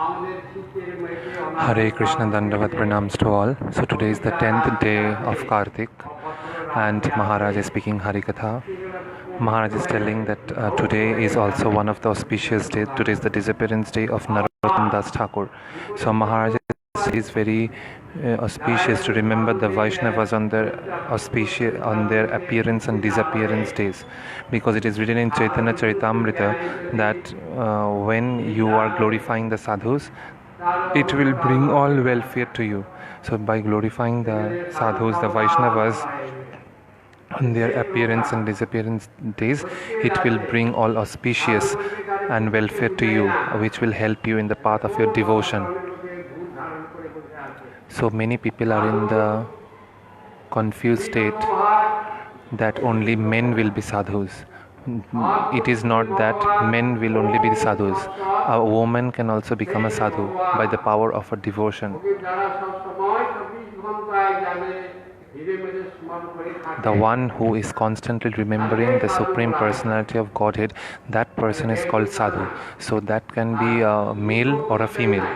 Hare Krishna, Dandavat Pranams to all. So today is the 10th day of Kartik and Maharaja is speaking Harikatha. Maharaja is telling that today is also one of the auspicious days. Today is the disappearance day of Narottam Das Thakur. So Maharaja is very auspicious to remember the Vaishnavas on their appearance and disappearance days, because it is written in Chaitanya Charitamrita that when you are glorifying the sadhus, it will bring all welfare to you. So by glorifying the sadhus, the Vaishnavas, on their appearance and disappearance days, it will bring all auspicious and welfare to you, which will help you in the path of your devotion. So many people are in the confused state that only men will be sadhus. It is not that men will only be the sadhus. A woman can also become a sadhu by the power of her devotion. The one who is constantly remembering the Supreme Personality of Godhead, that person is called sadhu. So that can be a male or a female.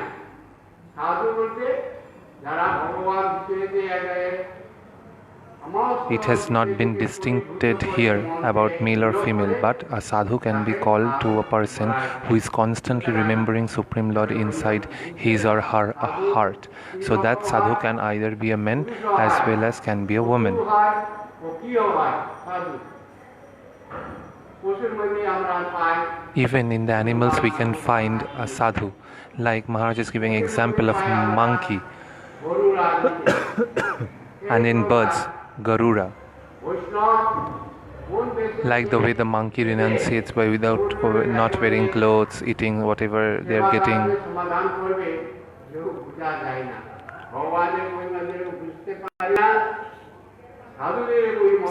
It has not been distincted here about male or female, but a sadhu can be called to a person who is constantly remembering Supreme Lord inside his or her heart. So that sadhu can either be a man as well as can be a woman. Even in the animals we can find a sadhu, like Maharaj is giving example of monkey, and in birds, Garura. Like the way the monkey renunciates by not wearing clothes, eating whatever they are getting.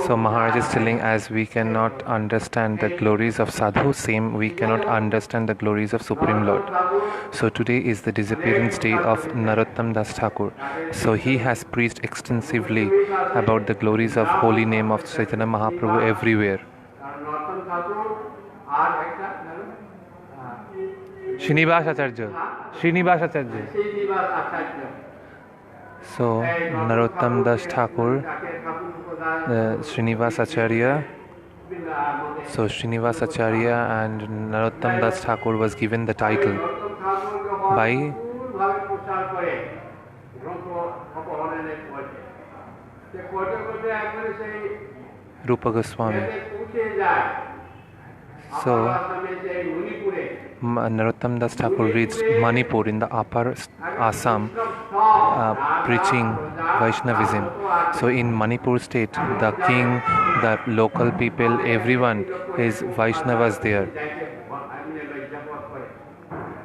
So Maharaj is telling, as we cannot understand the glories of sadhu, same we cannot understand the glories of Supreme Lord. So today is the disappearance day of Narottam Das Thakur. So he has preached extensively about the glories of holy name of Chaitanya Mahaprabhu everywhere. Srinivas Acharya. So Narottam Das Thakur, Srinivas Acharya. So Srinivas Acharya and Narottam Das Thakur was given the title by Rupa Goswami. So Narottam Das Thakur reached Manipur in the upper Assam, preaching Vaishnavism. So in Manipur state, the king, the local people, everyone is Vaishnavas there.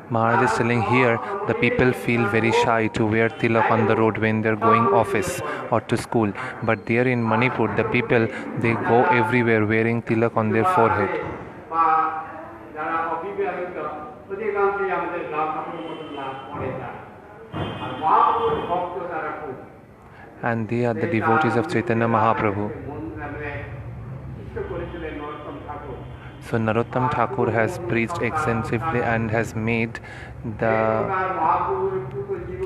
Maharaj is telling here, the people feel very shy to wear tilak on the road when they are going office or to school. But there in Manipur, the people, they go everywhere wearing tilak on their forehead. And they are the devotees of Chaitanya Mahaprabhu. So Narottam Thakur has preached extensively and has made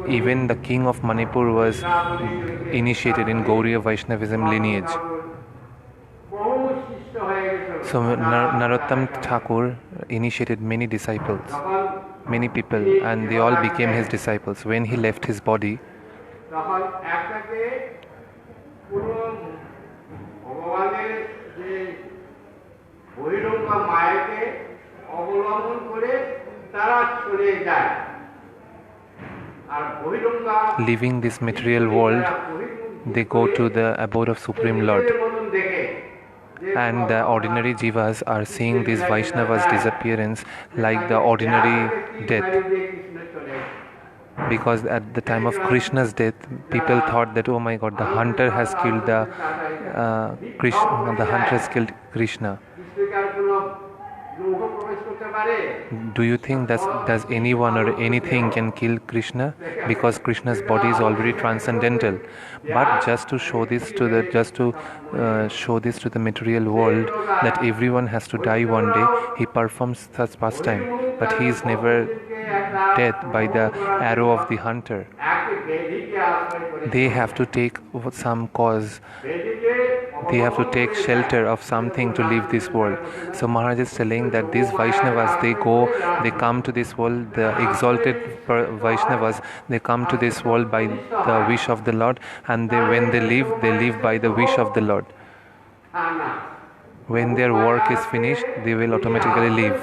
even the king of Manipur was initiated in Gauriya Vaishnavism lineage. So Narottam Thakur initiated many disciples, many people, and they all became his disciples. When he left his body, leaving this material world, they go to the abode of Supreme Lord. And the ordinary jivas are seeing these Vaishnavas' disappearance like the ordinary death. Because at the time of Krishna's death, people thought that, oh my God, the hunter has killed Krishna. Do you think does anyone or anything can kill Krishna? Because Krishna's body is already transcendental. But just to show this to the material world that everyone has to die one day, he performs such pastime. But he is never death by the arrow of the hunter, they have to take some cause, they have to take shelter of something to leave this world. So Maharaj is telling that these Vaishnavas, they come to this world, the exalted Vaishnavas, they come to this world by the wish of the Lord, and when they leave by the wish of the Lord. When their work is finished, they will automatically leave.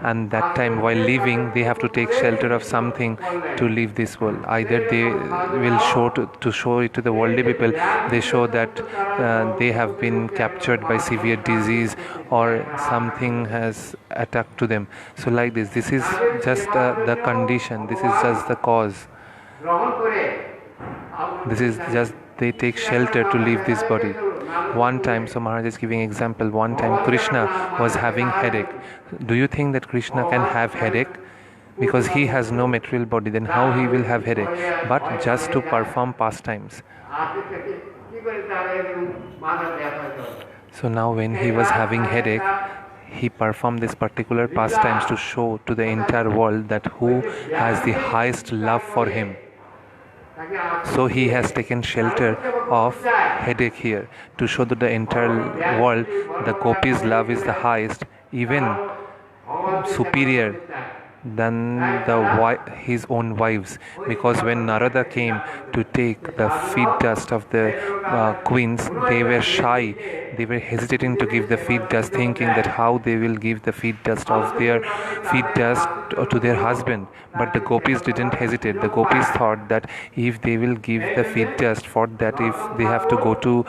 And that time, while leaving, they have to take shelter of something to leave this world. Either they will show it to the worldly people, they show that they have been captured by severe disease or something has attacked to them. So like this is just the condition, this is just the cause. This is just they take shelter to leave this body. One time, so Maharaj is giving example, one time Krishna was having headache. Do you think that Krishna can have headache? Because he has no material body, then how he will have headache? But just to perform pastimes. So now when he was having headache, he performed this particular pastimes to show to the entire world that who has the highest love for him. So he has taken shelter of headache here to show to the entire world the Gopi's love is the highest, even superior than his own wives. Because when Narada came to take the feet dust of the queens, they were shy, they were hesitating to give the feet dust, thinking that how they will give the feet dust of their feet dust to their husband. But the Gopis didn't hesitate. The Gopis thought that if they will give the feet dust, for that if they have to go to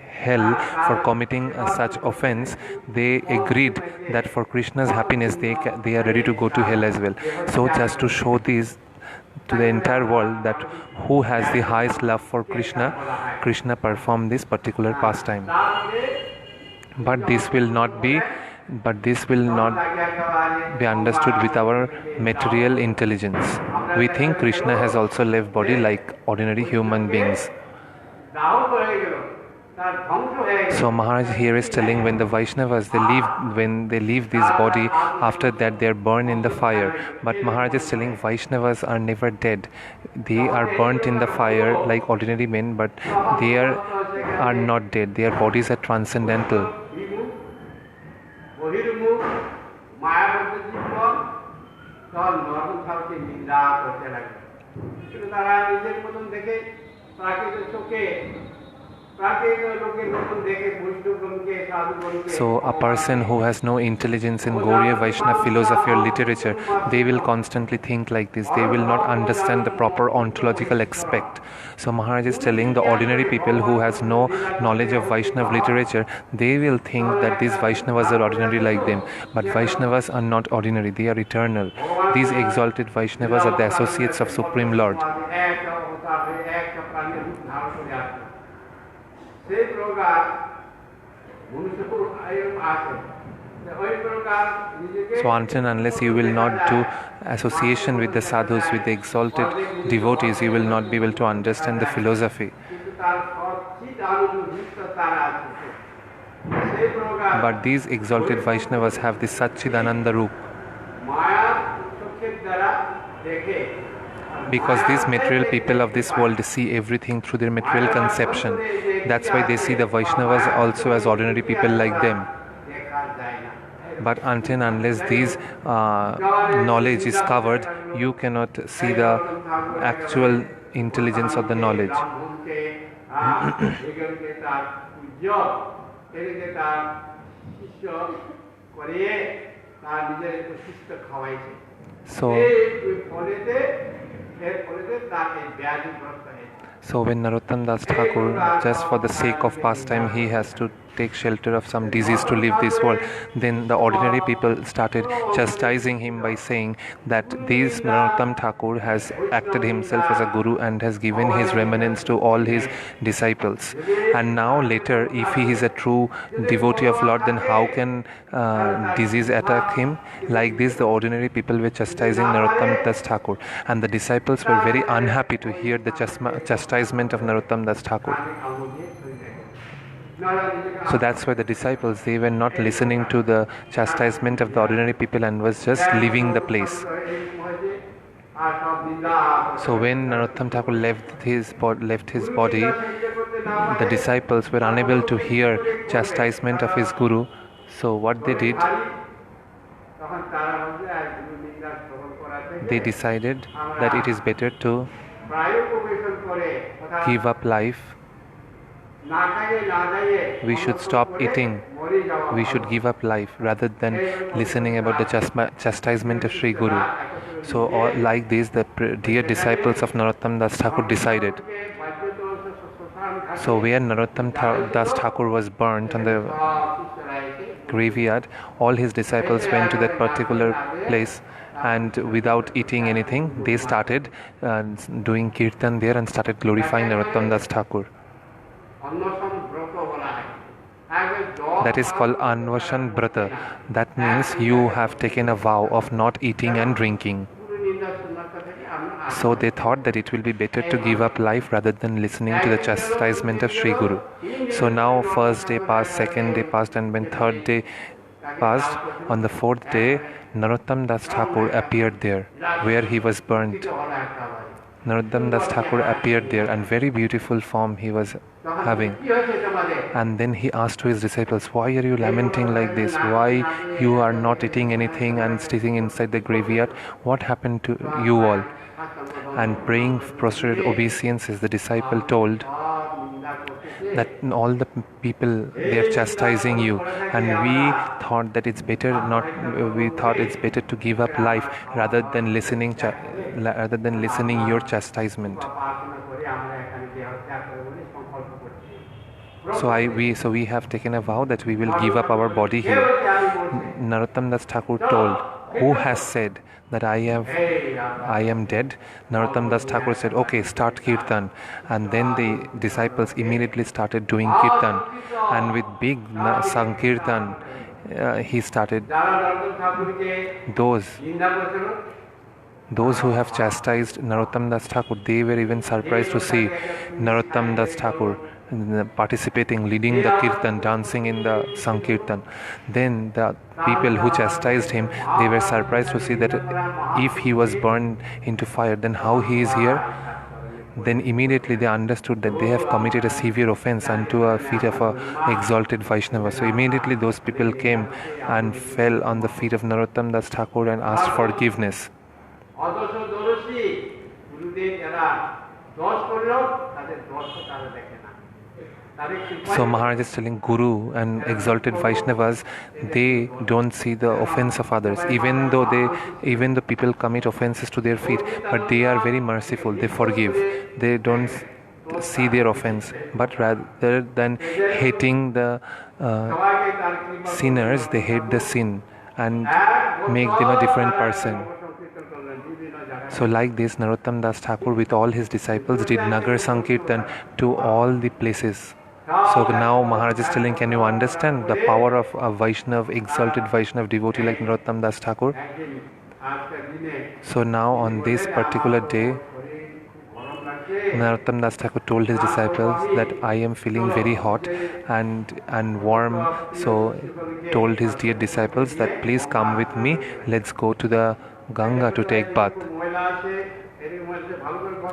hell for committing such offense, they agreed that for Krishna's happiness they are ready to go to hell as well. So just to show this to the entire world that who has the highest love for Krishna, Krishna performed this particular pastime. But this will not be understood with our material intelligence. We think Krishna has also left body like ordinary human beings. So Maharaj here is telling when the Vaishnavas when they leave this body, after that they are burned in the fire. But Maharaj is telling Vaishnavas are never dead. They are burnt in the fire like ordinary men, but they are not dead. Their bodies are transcendental. So a person who has no intelligence in Gauriya Vaishnava philosophy or literature, they will constantly think like this. They will not understand the proper ontological aspect. So Maharaj is telling the ordinary people who has no knowledge of Vaishnava literature, they will think that these Vaishnavas are ordinary like them. But Vaishnavas are not ordinary, they are eternal. These exalted Vaishnavas are the associates of Supreme Lord. So until and unless you will not do association with the sadhus, with the exalted devotees, you will not be able to understand the philosophy. But these exalted Vaishnavas have the Satchidananda Roop. Because these material people of this world see everything through their material conception. That's why they see the Vaishnavas also as ordinary people like them. But until and unless these knowledge is covered, you cannot see the actual intelligence of the knowledge. So when Narottam Das Thakur, just for the sake of pastime, he has to take shelter of some disease to leave this world, then the ordinary people started chastising him by saying that this Narottam Thakur has acted himself as a guru and has given his remnants to all his disciples. And now later, if he is a true devotee of Lord, then how can disease attack him? Like this, the ordinary people were chastising Narottam Das Thakur, and the disciples were very unhappy to hear the chastisement of Narottam Das Thakur. So that's why the disciples, they were not listening to the chastisement of the ordinary people and was just leaving the place. So when Narottam Thakur left his body, the disciples were unable to hear chastisement of his guru. So what they did, they decided that it is better to give up life. We should stop eating. We should give up life rather than listening about the chastisement of Sri Guru. So like this, the dear disciples of Narottam Das Thakur decided. So where Narottam Das Thakur was burnt on the graveyard, all his disciples went to that particular place, and without eating anything, they started doing kirtan there and started glorifying Narottam Das Thakur. That is called Anvashan Brata. That means you have taken a vow of not eating and drinking. So they thought that it will be better to give up life rather than listening to the chastisement of Sri Guru. So now first day passed, second day passed, and when third day passed, on the fourth day, Narottam Das Thakur appeared there, where he was burnt. Narottam Das Thakur appeared there, and very beautiful form he was having. And then he asked to his disciples, why are you lamenting like this? Why you are not eating anything and sitting inside the graveyard? What happened to you all? And praying prostrated obeisances, the disciple told that all the people, they are chastising you, and we thought it's better to give up life rather than listening your chastisement. So we have taken a vow that we will give up our body here. Narottam Das Thakur told, who has said that I am dead? Narottam Das Thakur said, okay, start kirtan. And then the disciples immediately started doing kirtan, and with big sankirtan he started. Those who have chastised Narottam Das Thakur, they were even surprised to see Narottam Das Thakur participating, leading the kirtan, dancing in the sankirtan. Then the people who chastised him, they were surprised to see that if he was burned into fire, then how he is here? Then immediately they understood that they have committed a severe offense unto a feet of a exalted Vaishnava. So immediately those people came and fell on the feet of Narottam Das Thakur and asked forgiveness. So Maharaja is telling Guru and exalted Vaishnavas, they don't see the offense of others, even though people commit offenses to their feet, but they are very merciful, they forgive, they don't see their offense, but rather than hating the sinners, they hate the sin and make them a different person. So like this, Narottam Das Thakur with all his disciples did Nagar Sankirtan to all the places. So now Maharaj is telling, can you understand the power of a Vaishnav, exalted Vaishnav devotee like Narottam Das Thakur? So now on this particular day, Narottam Das Thakur told his disciples that I am feeling very hot and warm. So told his dear disciples that please come with me, let's go to the Ganga to take bath.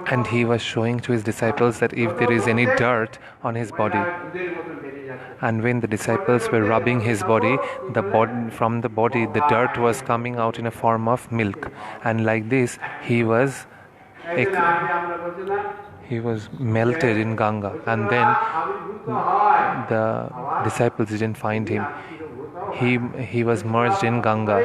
And he was showing to his disciples that if there is any dirt on his body, and when the disciples were rubbing his body, from the body the dirt was coming out in a form of milk, and like this he was melted in Ganga, and then the disciples didn't find him. He was merged in Ganga.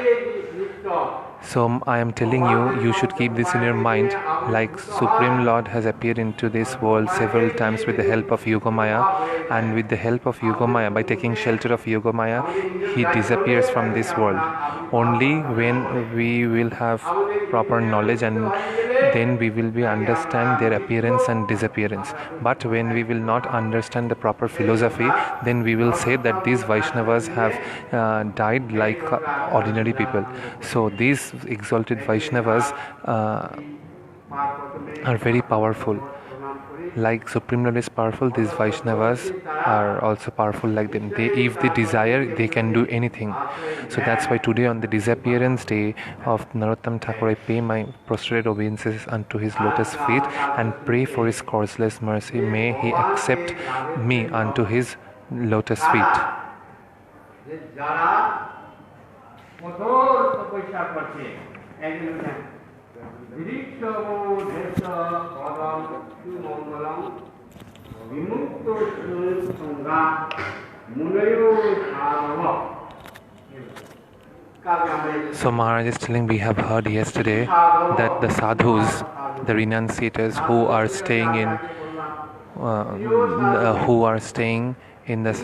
So I am telling you, you should keep this in your mind, like Supreme Lord has appeared into this world several times with the help of Yogamaya, and with the help of Yogamaya, by taking shelter of Yogamaya, he disappears from this world. Only when we will have proper knowledge, and then we will understand their appearance and disappearance. But when we will not understand the proper philosophy, then we will say that these Vaishnavas have died like ordinary people. So these exalted Vaishnavas are very powerful, like Supreme Lord is powerful, these Vaishnavas are also powerful like them. If they desire, they can do anything. So that's why today on the disappearance day of Narottam Thakur, I pay my prostrated obeisances unto his lotus feet and pray for his causeless mercy. May he accept me unto his lotus feet. So Maharaj is telling, we have heard yesterday that the sadhus, the renunciators who are staying in this.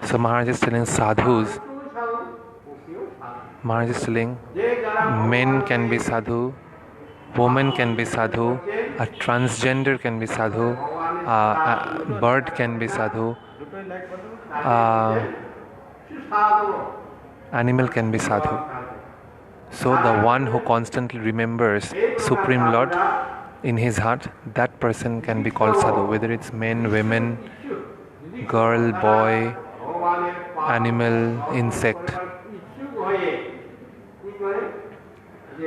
So Maharaj is telling sadhus. Maharaj is telling men can be sadhu, woman can be sadhu, a transgender can be sadhu, a bird can be sadhu, animal can be sadhu. So the one who constantly remembers Supreme Lord in his heart, that person can be called sadhu, whether it's men, women, girl, boy, animal, insect.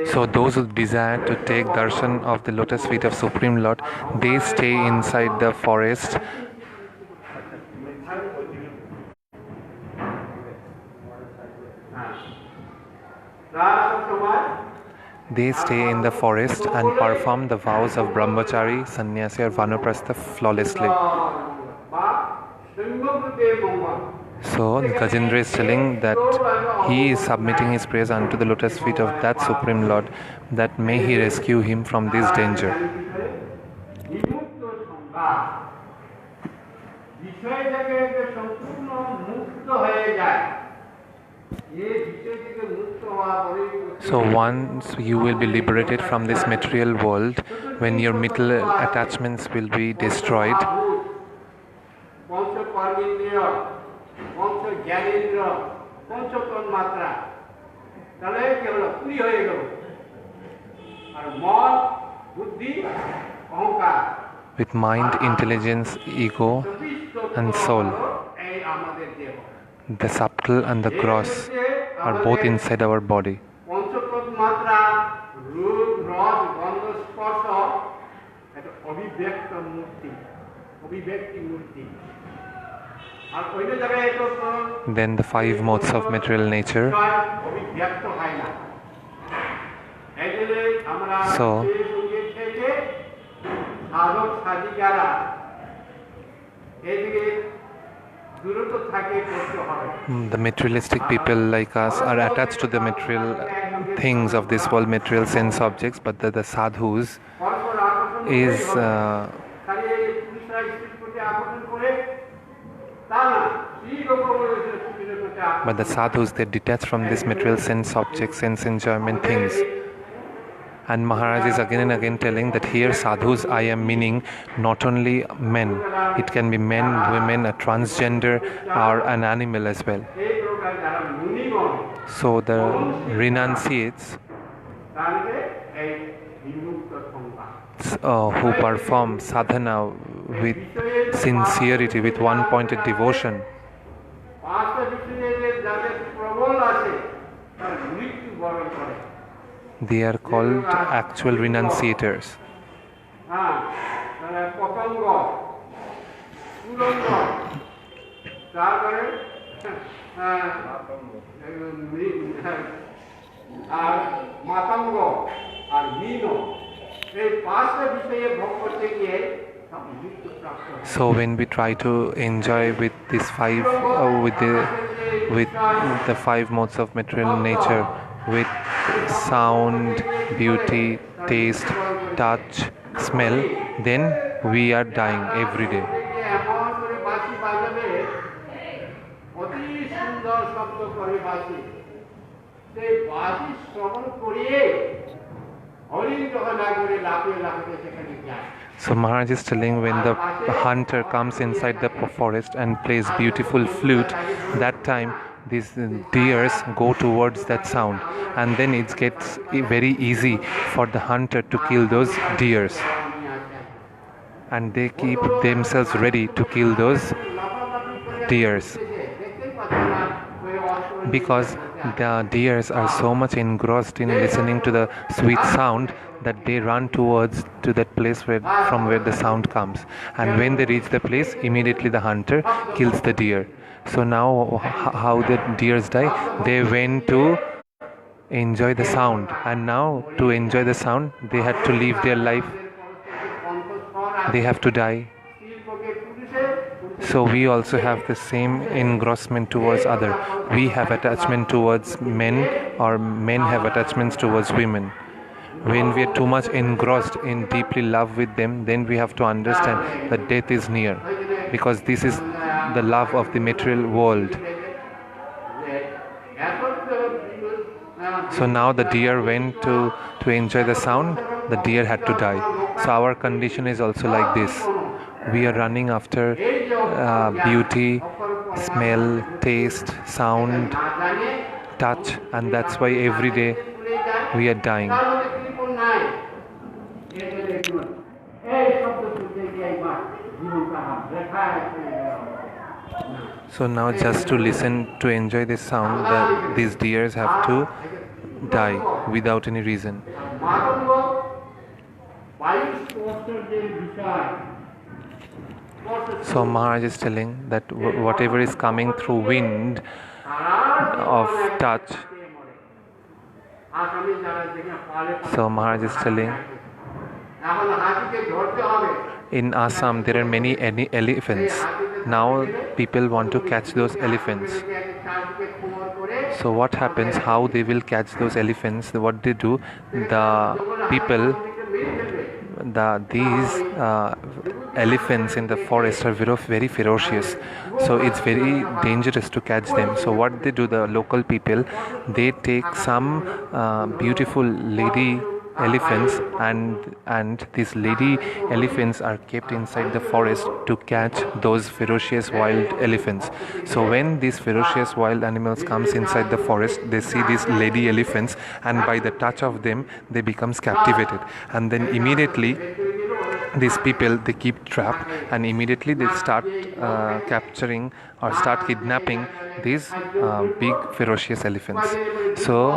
So those who desire to take darshan of the lotus feet of Supreme Lord, they stay inside the forest. They stay in the forest and perform the vows of brahmachari, sannyasi or vanaprastha flawlessly. So Gajendra is telling that he is submitting his prayers unto the lotus feet of that Supreme Lord, that may he rescue him from this danger. So once you will be liberated from this material world, when your material attachments will be destroyed, with mind, intelligence, ego and soul, the subtle and the gross are both inside our body. Then the five modes of material nature. So the materialistic people like us are attached to the material things of this world, material sense objects, but the sadhus is but the sadhus, they detach from this material sense objects, sense enjoyment things. And Maharaj is again and again telling that here sadhus I am meaning not only men, it can be men, women, a transgender or an animal as well. So the renunciates who perform sadhana with sincerity, with one-pointed devotion, they are called actual renunciators. So when we try to enjoy with these five, with the five modes of material nature, with sound, beauty, taste, touch, smell, then we are dying every day. So Maharaj is telling, when the hunter comes inside the forest and plays beautiful flute, that time these deers go towards that sound, and then it gets very easy for the hunter to kill those deers, and they keep themselves ready to kill those deers because the deers are so much engrossed in listening to the sweet sound that they run towards to that place from where the sound comes, and when they reach the place, immediately the hunter kills the deer. So now how the deers die? They went to enjoy the sound, and now to enjoy the sound they had to live their life, they have to die. So we also have the same engrossment towards other. We have attachment towards men, or men have attachments towards women. When we are too much engrossed in deeply love with them, then we have to understand that death is near, because this is the love of the material world. So now the deer went to enjoy the sound, the deer had to die. So our condition is also like this. We are running after beauty, smell, taste, sound, touch, and that's why every day we are dying. So now just to listen, to enjoy this sound, these deers have to die without any reason. So Maharaj is telling that whatever is coming through wind of touch. So Maharaj is telling, in Assam there are many elephants. Now people want to catch those elephants. So what happens, how they will catch those elephants? What they do, the people, these elephants in the forest are very ferocious, so it's very dangerous to catch them. So what they do, the local people, they take some beautiful lady elephants, and these lady elephants are kept inside the forest to catch those ferocious wild elephants. So when these ferocious wild animals comes inside the forest, they see these lady elephants, and by the touch of them they becomes captivated, and then immediately these people, they keep trap, and immediately they start capturing or start kidnapping these big ferocious elephants. So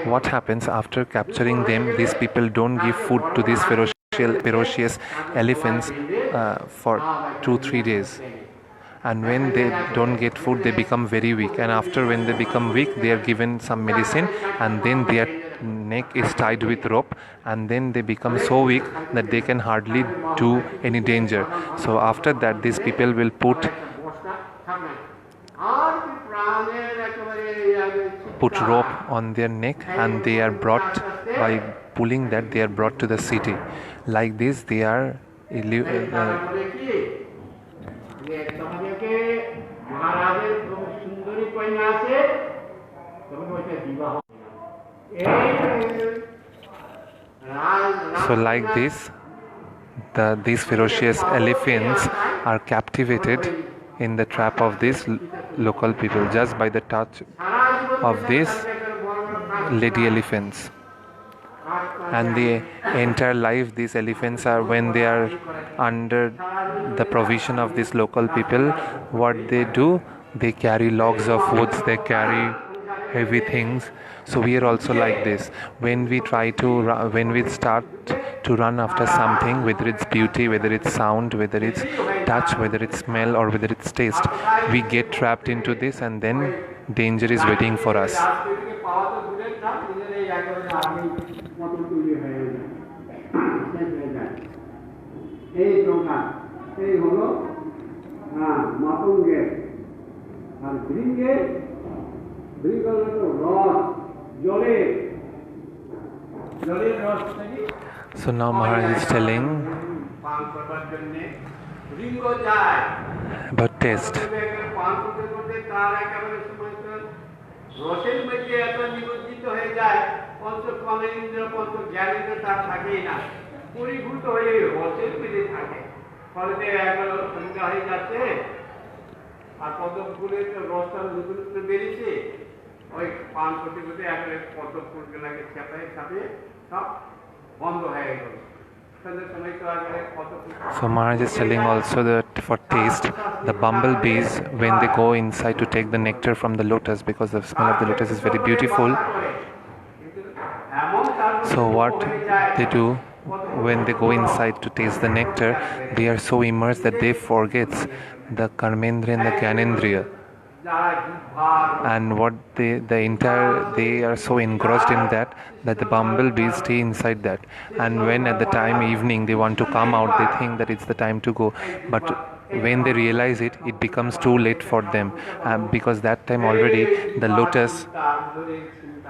what happens after capturing them? These people don't give food to these ferocious elephants for 2-3 days, and when they don't get food, they become very weak, and after when they become weak, they are given some medicine, and then their neck is tied with rope, and then they become so weak that they can hardly do any danger. So after that, these people will put rope on their neck, and they are brought, by pulling that, they are brought to the city. Like this they are so like this, these ferocious elephants are captivated in the trap of these local people just by the touch of these lady elephants. And the entire life, these elephants are, when they are under the provision of these local people, what they do, they carry logs of woods, they carry heavy things. So we are also like this. When we start to run after something, whether it's beauty, whether it's sound, whether it's touch, whether it's smell, or whether it's taste, we get trapped into this, and then danger is waiting for us. So now Maharaj is telling about taste. So Maharaj is telling also that for taste, the bumblebees, when they go inside to take the nectar from the lotus, because the smell of the lotus is very beautiful, so what they do when they go inside to taste the nectar, they are so immersed that they forget the karmendriya and the gyanendriya, and what they are so engrossed in that the bumblebees stay inside that, and when at the time evening they want to come out, they think that it's the time to go, but when they realize it becomes too late for them, because that time already the lotus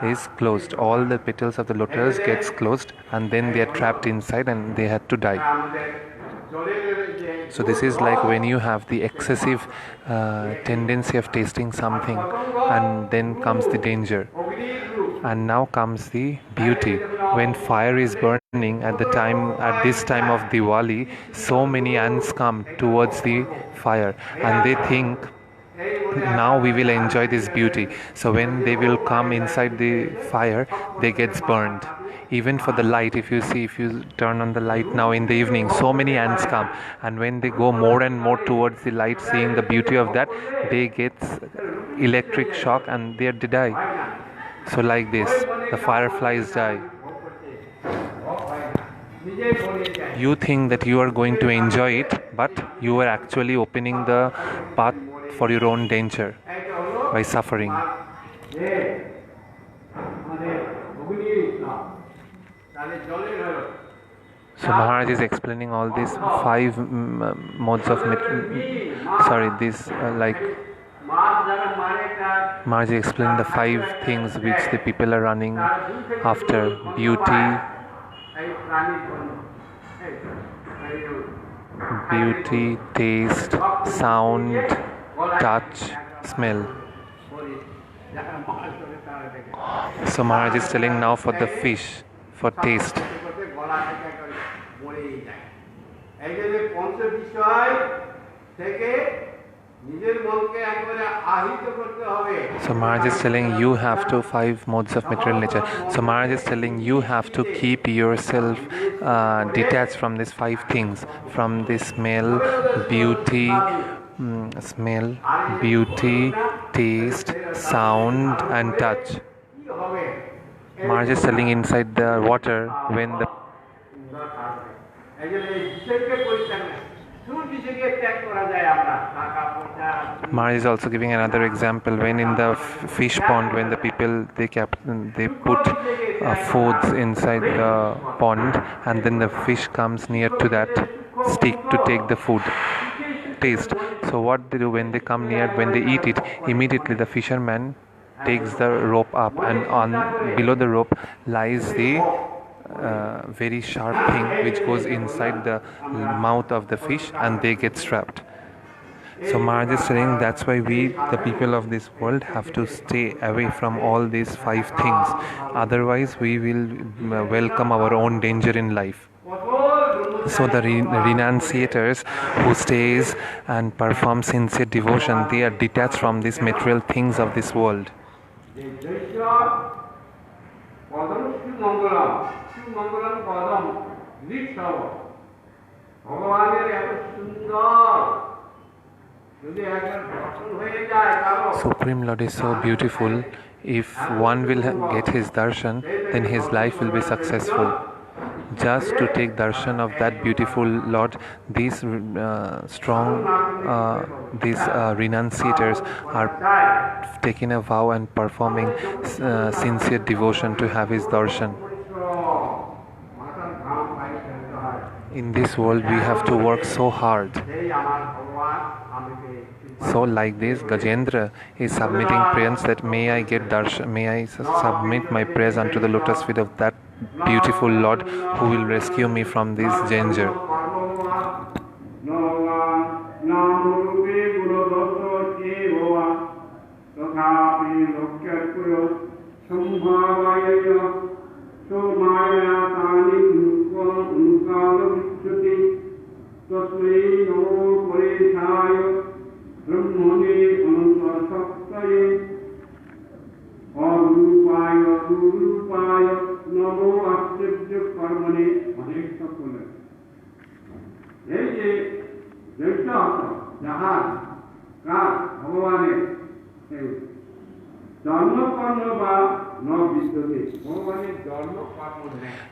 is closed, all the petals of the lotus gets closed, and then they are trapped inside and they had to die. So this is like when you have the excessive tendency of tasting something, and then comes the danger. And now comes the beauty. When fire is burning at this time of Diwali, so many ants come towards the fire, and they think now we will enjoy this beauty. So when they will come inside the fire, they gets burned. Even for the light, if you turn on the light now in the evening, so many ants come, and when they go more and more towards the light, seeing the beauty of that, they get electric shock and they die. So like this, the fireflies die. You think that you are going to enjoy it, but you are actually opening the path for your own danger by suffering. So Maharaj is explaining all these five modes of Maharaj is explaining the five things which the people are running after: beauty, taste, sound, touch, smell. So Maharaj is telling now for the fish, for taste. So Maharaj is telling you have to five modes of material nature. So Maharaj is telling you have to keep yourself detached from these five things, from the smell, beauty, taste, sound and touch. Maharaj is telling inside the water, when the Maharaj is also giving another example. When in the fish pond, when the people they put foods inside the pond, and then the fish comes near to that stick to take the food, taste. So what they do when they come near, when they eat it, immediately the fisherman takes the rope up, and below the rope lies the very sharp thing which goes inside the mouth of the fish, and they get trapped. So Maharaj is saying that's why we, the people of this world, have to stay away from all these five things. Otherwise we will welcome our own danger in life. So the renunciators who stays and perform sincere devotion, they are detached from these material things of this world. Supreme Lord is so beautiful. If one will get his darshan, then his life will be successful. Just to take darshan of that beautiful Lord, these renunciators are taking a vow and performing sincere devotion to have his darshan. In this world we have to work so hard. So like this, Gajendra is submitting prayers that may I get darshan, may I submit my prayers unto the lotus feet of that beautiful Lord who will rescue me from this danger.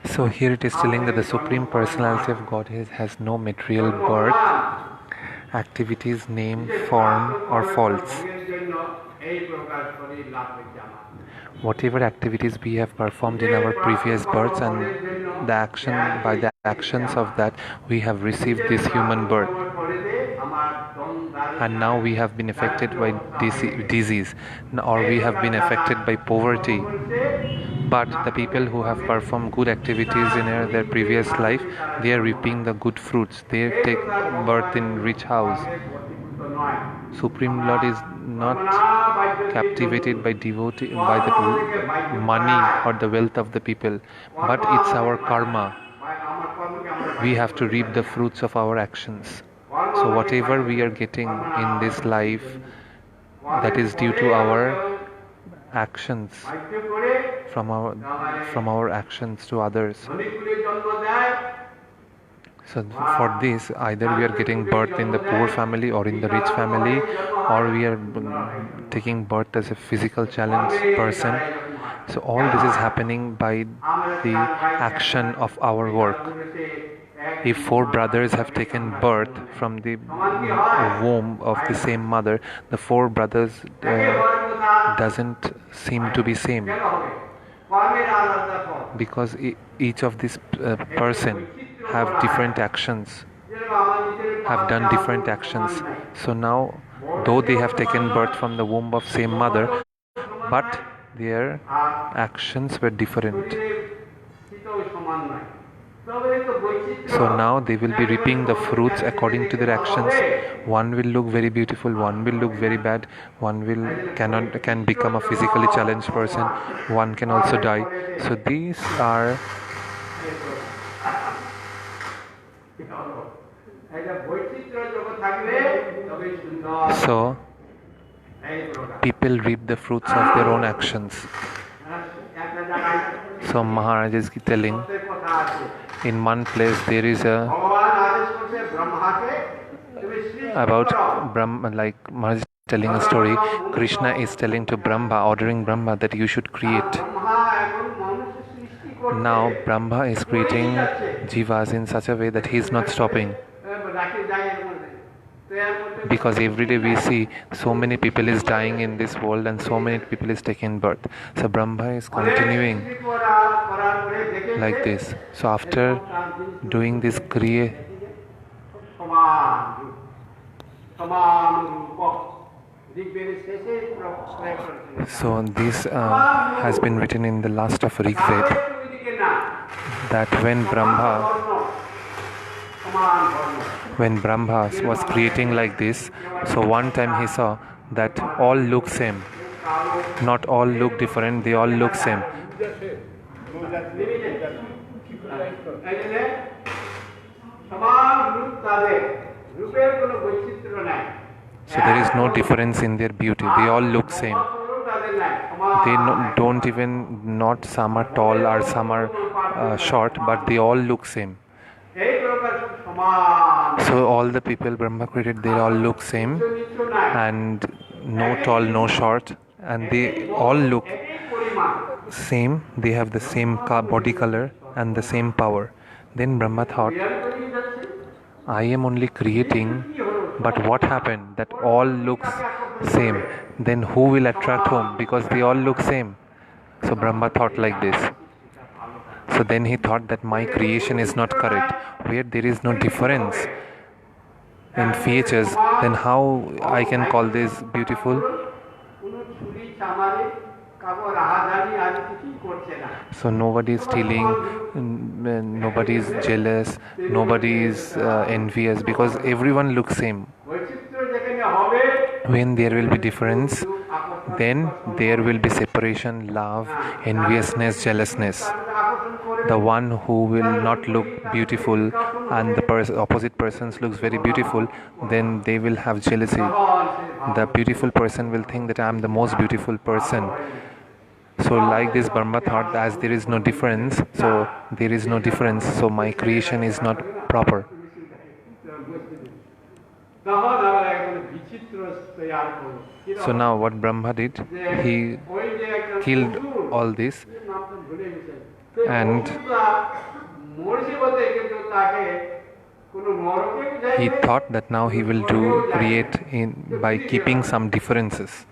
So here it is telling that the Supreme Personality of Godhead has no material birth, activities, name, form or faults. Whatever activities we have performed in our previous births and by the actions of that we have received this human birth. And now we have been affected by disease or we have been affected by poverty. But the people who have performed good activities in their previous life, they are reaping the good fruits. They take birth in rich house. Supreme Lord is not captivated by the money or the wealth of the people, but it's our karma. We have to reap the fruits of our actions. So whatever we are getting in this life, that is due to our actions, from our actions to others. So for this, either we are getting birth in the poor family or in the rich family, or we are taking birth as a physical challenged person. So all this is happening by the action of our work. If 4 brothers have taken birth from the womb of the same mother, the 4 brothers doesn't seem to be same, because each of this person have different actions, have done different actions. So now, though they have taken birth from the womb of same mother, but their actions were different. So now they will be reaping the fruits according to their actions. One will look very beautiful, one will look very bad, one can become a physically challenged person, one can also die. So these are people reap the fruits of their own actions. So Maharaja is telling, in one place there is about Brahma, like Maharaja is telling a story. Krishna is telling to Brahma, ordering Brahma that you should create. Now Brahma is creating jivas in such a way that he is not stopping. Because every day we see so many people is dying in this world and so many people is taking birth. So Brahma is continuing like this. So after doing this kriya, so this has been written in the last of Rig Veda, that when Brahma was creating like this, so one time he saw that all look same. Not all look different, they all look same. So there is no difference in their beauty, they all look same. They don't even, not some are tall or some are short, but they all look same. So all the people Brahma created, they all look same, and no tall, no short, and they all look same. They have the same body color and the same power. Then Brahma thought, I am only creating, but what happened that all looks same? Then who will attract whom? Because they all look same. So Brahma thought like this. So then he thought that my creation is not correct. Where there is no difference in features, then how I can call this beautiful? So nobody is stealing, nobody is jealous, nobody is envious, because everyone looks same. When there will be difference, then there will be separation, love, enviousness, jealousness. the one who will not look beautiful and the opposite person looks very beautiful, then they will have jealousy. The beautiful person will think that I am the most beautiful person. So like this, Brahma thought, as there is no difference, so my creation is not proper. So now what Brahma did, he killed all this, and he thought that now he will create by keeping some differences.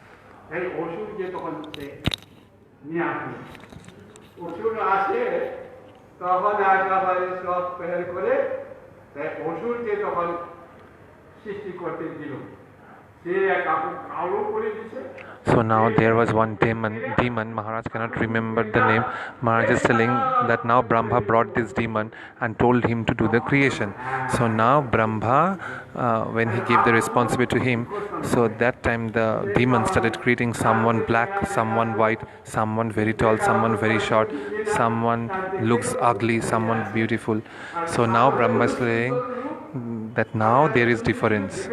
So now there was one demon, Maharaj cannot remember the name. Maharaj is telling that now Brahma brought this demon and told him to do the creation. So now Brahma, when he gave the responsibility to him, so that time the demon started creating someone black, someone white, someone very tall, someone very short, someone looks ugly, someone beautiful. So now Brahma is saying that now there is difference.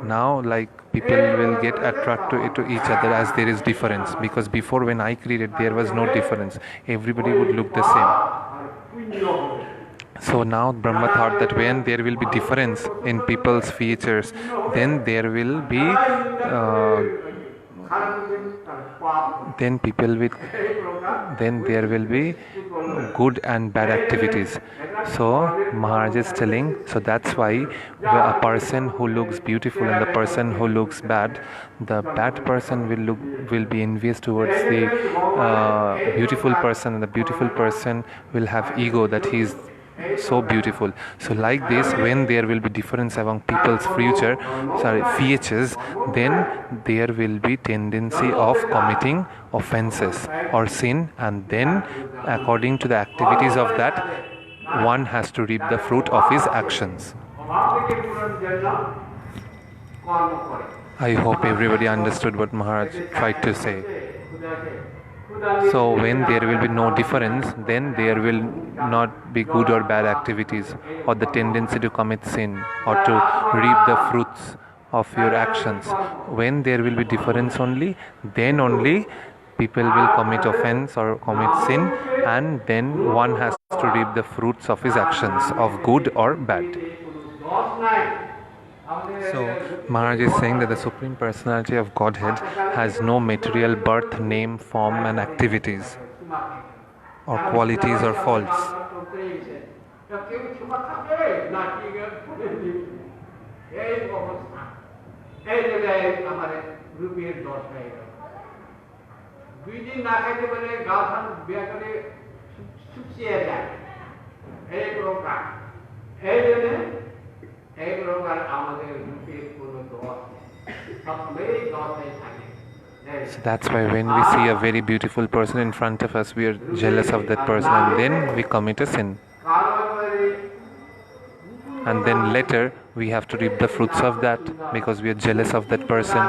Now like people will get attracted to each other as there is difference, because before when I created there was no difference, everybody would look the same. So now Brahma thought that when there will be difference in people's features, then there will be then there will be good and bad activities. So Maharaj is telling, so that's why a person who looks beautiful and the person who looks bad, the bad person will be envious towards the beautiful person, and the beautiful person will have ego that he is so beautiful. So like this, when there will be difference among people's features, then there will be tendency of committing offenses or sin, and then according to the activities of that, one has to reap the fruit of his actions. I hope everybody understood what Maharaj tried to say. So when there will be no difference, then there will not be good or bad activities, or the tendency to commit sin or to reap the fruits of your actions. When there will be difference only, then only people will commit offense or commit sin, and then one has to reap the fruits of his actions, of good or bad. So Maharaj is saying that the Supreme Personality of Godhead has no material birth, name, form and activities, or qualities or faults. So that's why when we see a very beautiful person in front of us, we are jealous of that person, and then we commit a sin. And then later we have to reap the fruits of that because we are jealous of that person.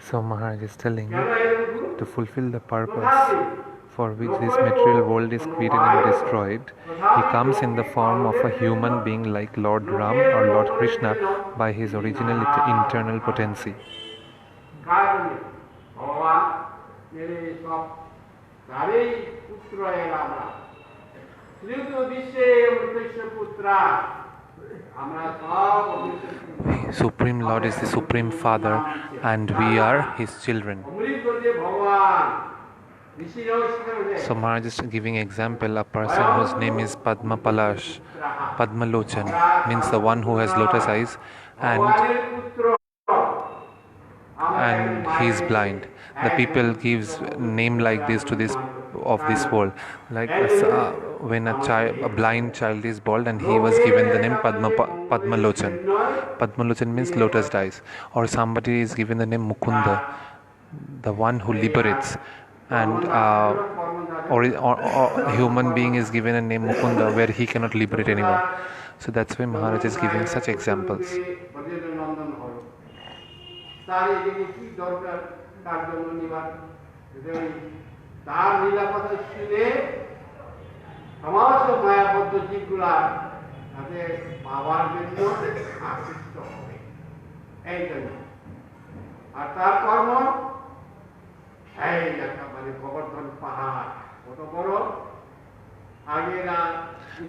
So Maharaj is telling to fulfill the purpose for which this material world is created and destroyed, he comes in the form of a human being like Lord Ram or Lord Krishna by his original internal potency. Supreme Lord is the Supreme Father and we are his children. So Maharaj is giving example, a person whose name is Padma Palash, Padma Lochan, means the one who has lotus eyes, and and he is blind. The people gives name like this to this of this world, like when a blind child is born and he was given the name Padmalochan. Padmalochan means lotus eyes. Or somebody is given the name Mukunda, the one who liberates. And or human being is given a name Mukunda where he cannot liberate anyone. So that's why Maharaj is giving such examples.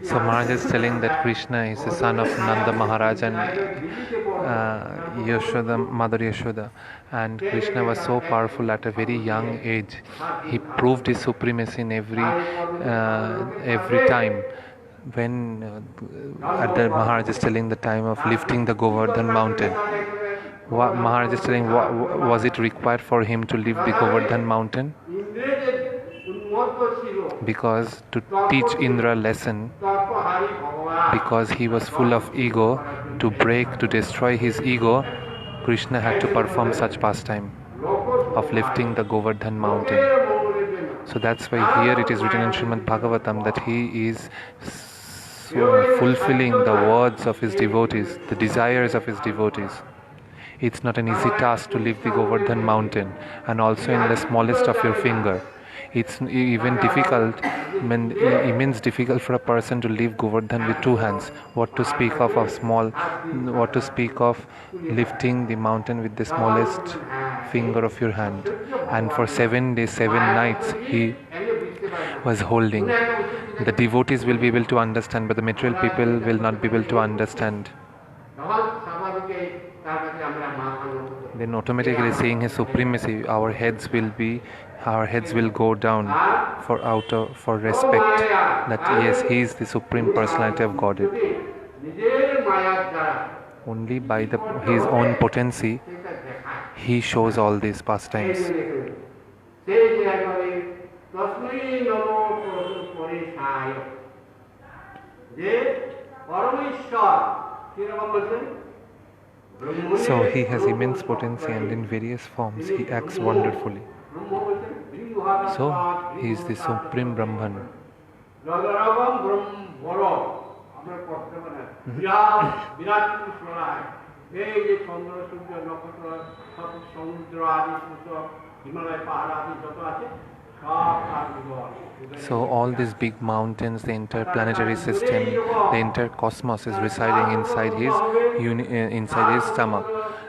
So Maharaj is telling that Krishna is the son of Nanda Maharaj and Yashoda, Mother Yashoda, and Krishna was so powerful at a very young age. He proved his supremacy in every time. When at the Maharaj is telling the time of lifting the Govardhan mountain, Maharaj is telling, was it required for him to lift the Govardhan mountain? Because to teach Indra lesson, because he was full of ego, to destroy his ego, Krishna had to perform such pastime of lifting the Govardhan mountain. So that's why here it is written in Srimad Bhagavatam that he is fulfilling the words of his devotees, the desires of his devotees. It's not an easy task to lift the Govardhan mountain, and also in the smallest of your finger. It's even immense difficult for a person to lift Govardhan with two hands. What to speak of lifting the mountain with the smallest finger of your hand. And for 7 days, 7 nights, he was holding. The devotees will be able to understand, but the material people will not be able to understand. Then automatically seeing his supremacy, our heads will go down for respect that yes, he is the supreme personality of Godhead. Only by his own potency he shows all these pastimes. So he has immense potency, and in various forms he acts wonderfully. So he is the supreme Brahman. So all these big mountains, the entire planetary system, the entire cosmos is residing inside his stomach,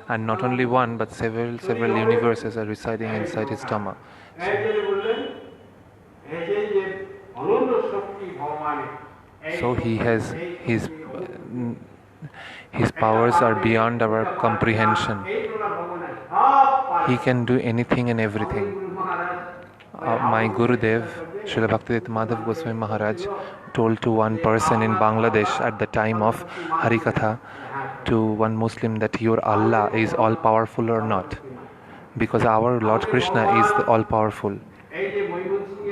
and not only one but several universes are residing inside his stomach. So he has his powers are beyond our comprehension. He can do anything and everything. My Gurudev, Srila Bhaktiniketan Madhav Goswami Maharaj, told to one person in Bangladesh at the time of Harikatha, to one Muslim, that your Allah is all powerful or not, because our Lord Krishna is all powerful,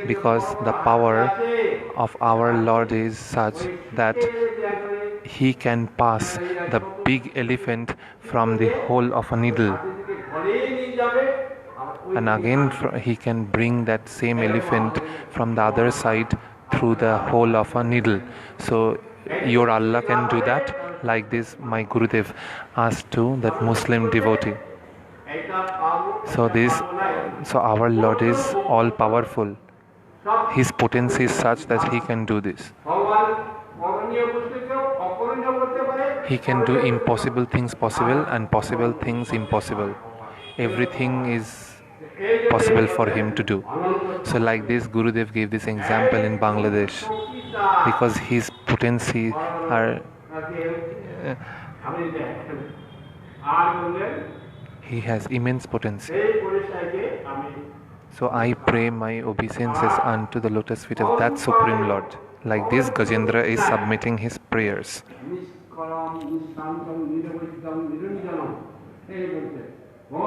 because the power of our Lord is such that he can pass the big elephant from the hole of a needle, and again he can bring that same elephant from the other side through the hole of a needle. So your Allah can do that. Like this, my Gurudev asked to that Muslim devotee. So our Lord is all powerful. His potency is such that he can do this. He can do impossible things possible and possible things impossible. Everything is possible for him to do. So like this, Gurudev gave this example in Bangladesh, because his potency are he has immense potency. So I pray my obeisances unto the lotus feet of that Supreme Lord. Like this, Gajendra is submitting his prayers. So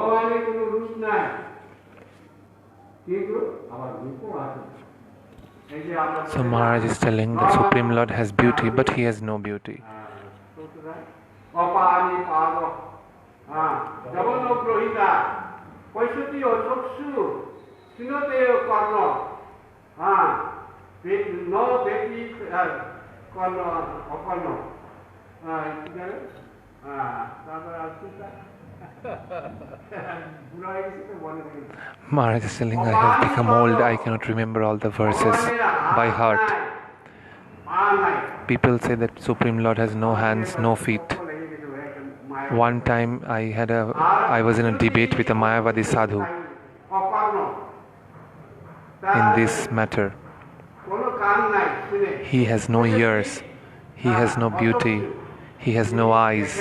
Maharaj is telling that Supreme Lord has beauty, but he has no beauty. Maharaj is telling, I have become old, I cannot remember all the verses by heart. People say that Supreme Lord has no hands, no feet. One time I was in a debate with a Mayavadi sadhu in this matter. He has no ears, he has no beauty, he has no eyes.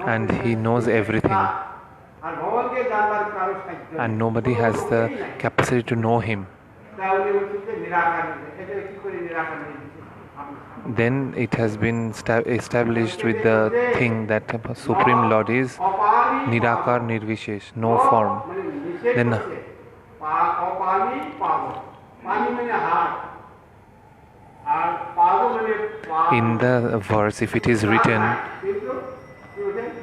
And he knows everything. And nobody has the capacity to know him. Then it has been established with the thing that Supreme Lord is Nirakar Nirvishesh, no form. Then in the verse, if it is written,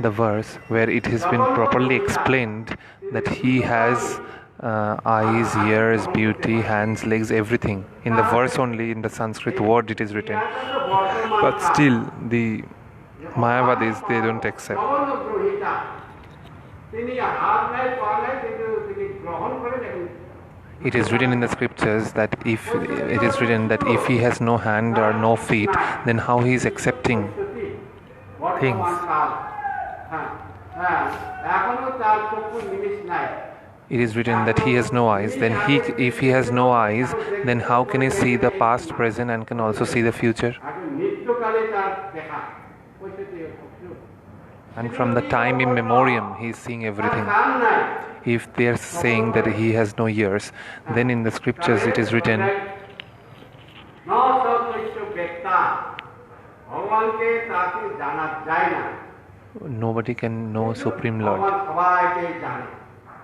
the verse where it has been properly explained that he has eyes, ears, beauty, hands, legs, everything. In the verse only, in the Sanskrit word it is written. But still, the Mayavadis, they don't accept. It is written in the scriptures that if he has no hand or no feet, then how he is accepting things. It is written that he has no eyes. Then if he has no eyes, then how can he see the past, present, and can also see the future? And from the time in memoriam, he is seeing everything. If they are saying that he has no ears, then in the scriptures it is written, nobody can know Supreme Lord.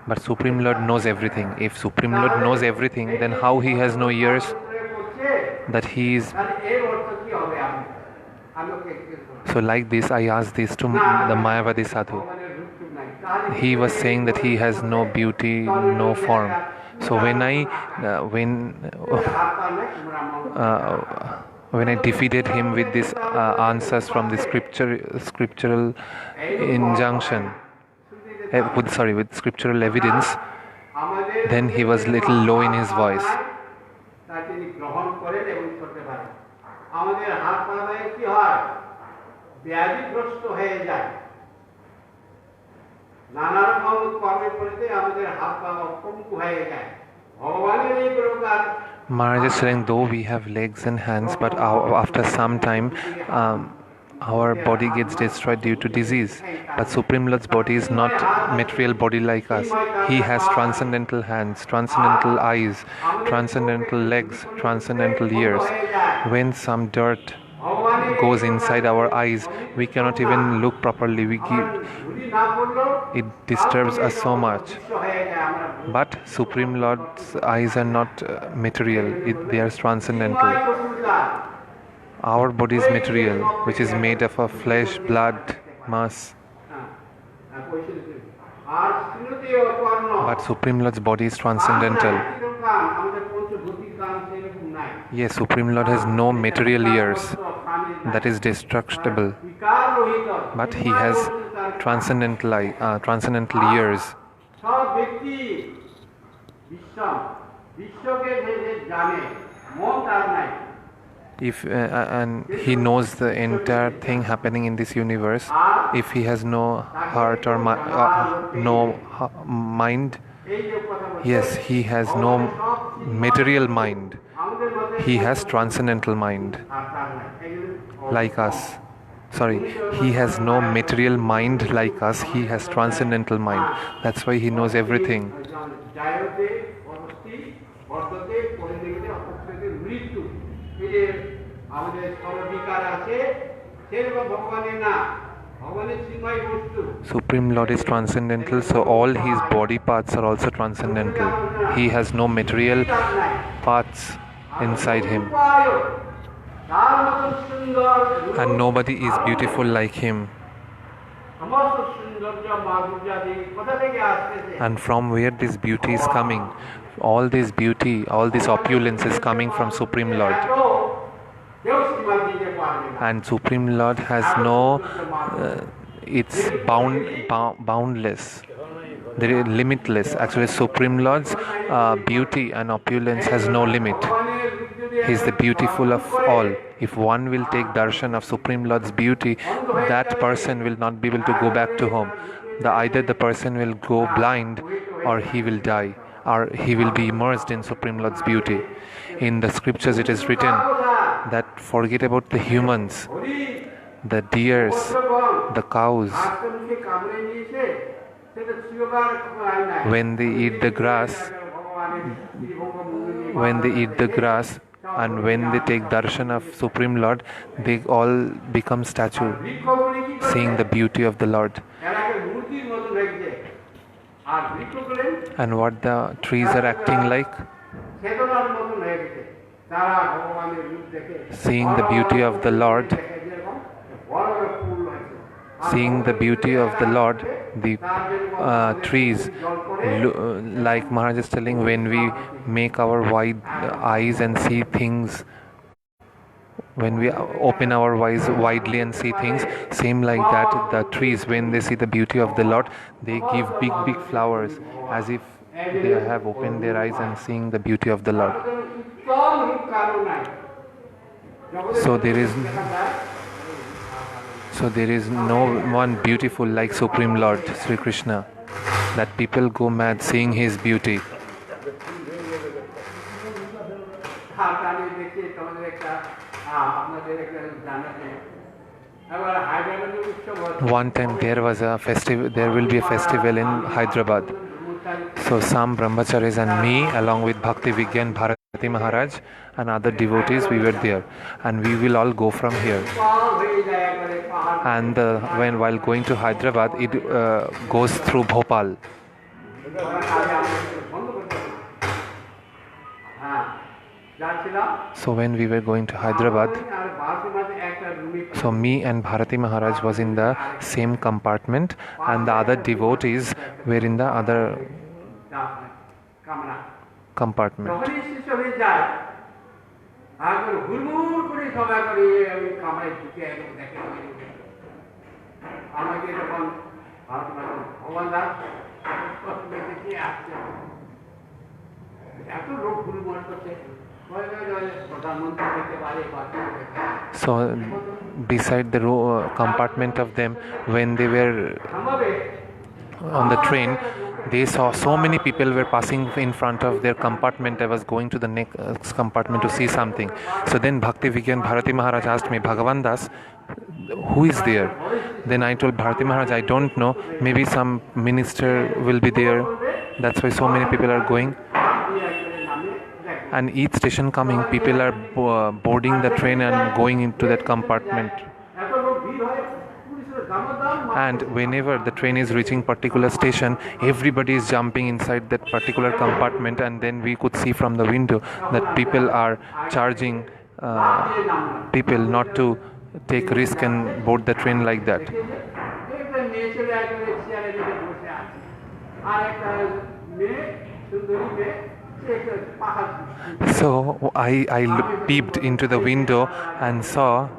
But Supreme Lord knows everything. If Supreme Lord knows everything, then how he has no ears? That he is... So like this, I asked this to the Mayavadi sadhu. He was saying that he has no beauty, no form. So when I defeated him with these answers from the scriptural injunction, with scriptural evidence, then he was little low in his voice. Maharaj is saying, though we have legs and hands, but after some time our body gets destroyed due to disease. But Supreme Lord's body is not material body like us. He has transcendental hands, transcendental eyes, transcendental legs, transcendental ears. When some dirt goes inside our eyes, we cannot even look properly. It disturbs us so much. But Supreme Lord's eyes are not material, they are transcendental. Our body is material, which is made up of flesh, blood, mass. But Supreme Lord's body is transcendental. Yes, Supreme Lord has no material ears, that is destructible. But he has transcendental ears. And he knows the entire thing happening in this universe. If he has no heart or mind, yes, he has no material mind. He has transcendental mind, like us. He has no material mind like us. He has transcendental mind. That's why he knows everything. Supreme Lord is transcendental, so all his body parts are also transcendental. He has no material parts inside him. And nobody is beautiful like him. And from where this beauty is coming? All this beauty, all this opulence is coming from Supreme Lord. And Supreme Lord has no, it's boundless, limitless. Actually, Supreme Lord's beauty and opulence has no limit. He is the beautiful of all. If one will take darshan of Supreme Lord's beauty, that person will not be able to go back to home. Either the person will go blind or he will die, or he will be immersed in Supreme Lord's beauty. In the scriptures it is written that forget about the humans, the deers, the cows. When they eat the grass, and when they take darshan of Supreme Lord, they all become statue, seeing the beauty of the Lord. And what the trees are acting like? Seeing the beauty of the Lord, the trees, like Maharaja is telling, when we make our wide eyes and see things, when we open our eyes widely and see things, same like that, the trees, when they see the beauty of the Lord, they give big flowers, as if they have opened their eyes and seeing the beauty of the Lord. So there is no one beautiful like Supreme Lord Sri Krishna, that people go mad seeing his beauty. One time there will be a festival in Hyderabad. So some brahmacharis and me, along with Bhaktiniketan Bharati Maharaj and other devotees, we were there, and we will all go from here. And while going to Hyderabad, it goes through Bhopal. So when we were going to Hyderabad, so me and Bharati Maharaj was in the same compartment, and the other devotees were in the other compartment. So beside the compartment of them, when they were on the train, they saw so many people were passing in front of their compartment. I was going to the next compartment to see something. So then Bhaktiniketan Bharati Maharaj asked me, Bhagavan Das, who is there? Then I told Bharati Maharaj, I don't know, maybe some minister will be there, that's why so many people are going. And each station coming, people are boarding the train and going into that compartment. And whenever the train is reaching particular station, everybody is jumping inside that particular compartment, and then we could see from the window that people are charging people not to take risk and board the train like that. So I peeped into the window and saw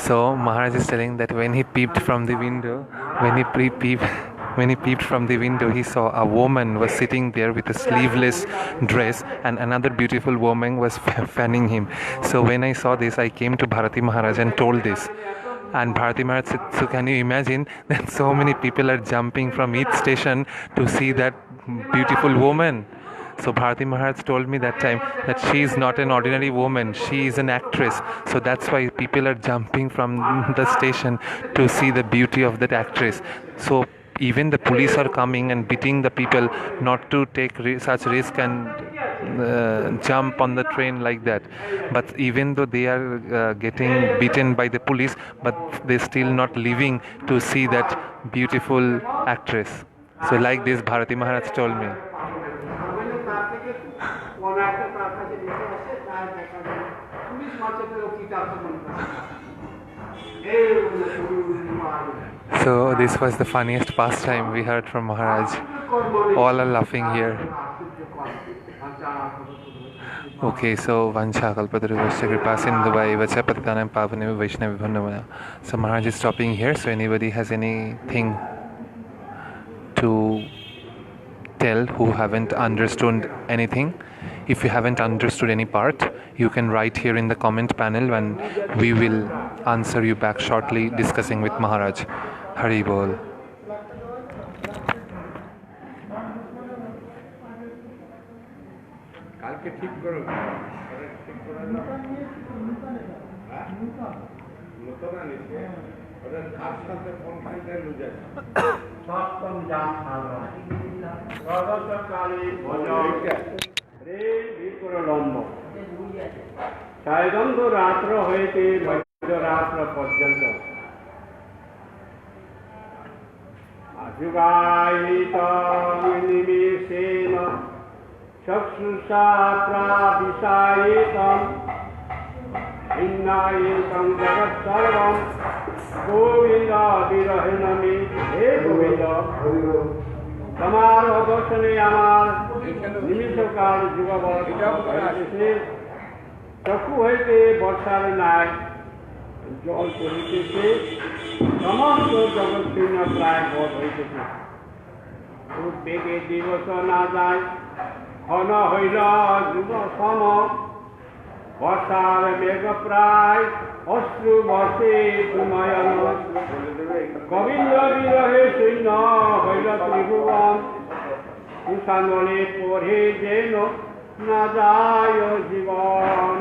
So Maharaj is telling that when he peeped from the window, he saw a woman was sitting there with a sleeveless dress, and another beautiful woman was fanning him. So when I saw this, I came to Bharati Maharaj and told this. And Bharati Maharaj said, so can you imagine that so many people are jumping from each station to see that beautiful woman? So Bharati Maharaj told me that time that she is not an ordinary woman, she is an actress. So that's why people are jumping from the station to see the beauty of that actress. So even the police are coming and beating the people not to take such risk and jump on the train like that. But even though they are getting beaten by the police, but they still not leaving to see that beautiful actress. So like this Bharati Maharaj told me. So this was the funniest pastime we heard from Maharaj. All are laughing here. Okay, so Vansha Kalpataruvasya Kripa Sindhuva Vacha Patitanam Pavanam Vaishnavi Bhandavana. So Maharaj is stopping here. So anybody has anything to tell who haven't understood anything? If you haven't understood any part, you can write here in the comment panel and we will answer you back shortly discussing with Maharaj. Hari Bol. সায়দন্ত রাত্র হইতে মধ্যরাত্র পর্যন্ত আযুগায়িত নিমিষেন চক্ষুষা প্রাবিশায়িতম ভিন্নায়িতম জগৎ সর্বম গোবিন্দ বিরহেণ মে হে গোবিন্দ তোমার দর্শনে আমার নিমিষকাল যুগবৎ হইতেছে চক্ষু হইতে বর্ষার নাই জল পড়িতেছে সমস্ত জগৎ শূন্য প্রায় বধ হইতেছে উদ্বেগে দিবস না যায় ঘন হইল যুগ সম বর্ষার মেঘ প্রায় অশ্রু বর্ষে নয়ন গোবিন্দ বিরহে শূন্য হইল ত্রিভুবন তুষানলে পড়ে যেন না যায় জীবন